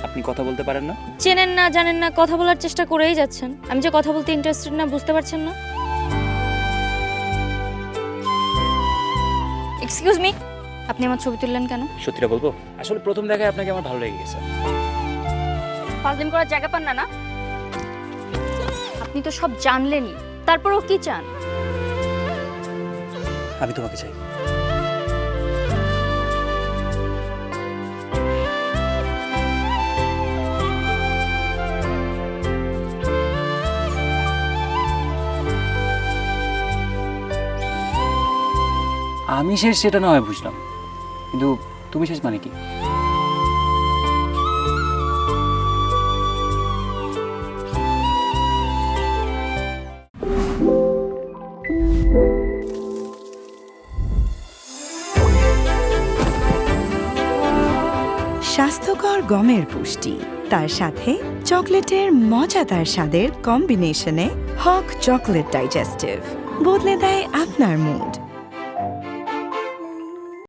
আপনি কথা বলতে পারেন না? চেনেন না জানেন না কথা বলার চেষ্টা করেই যাচ্ছেন। আমি যে কথা বলতে ইন্টারেস্টেড না বুঝতে পারছেন না? এক্সকিউজ মি, আপনি আমার ছবি তুললেন কেন? সত্যিটা বলবো, আসলে প্রথম দেখায় আপনাকে আমার ভালো লেগে গেছে। ফাজলিম করার জায়গা পান না না? আপনি তো সব জানলেনই, তারপরও কি চান? আমি তোমাকে চাই। আমি শেষ সেটা না হয় বুঝলাম, কিন্তু তুমি শেষ মানে কি? স্বাস্থ্যকর গমের পুষ্টি, তার সাথে চকলেটের মজাদার স্বাদের কম্বিনেশনে হক চকলেট ডাইজেস্টিভ বদলে দেয় আপনার মুড।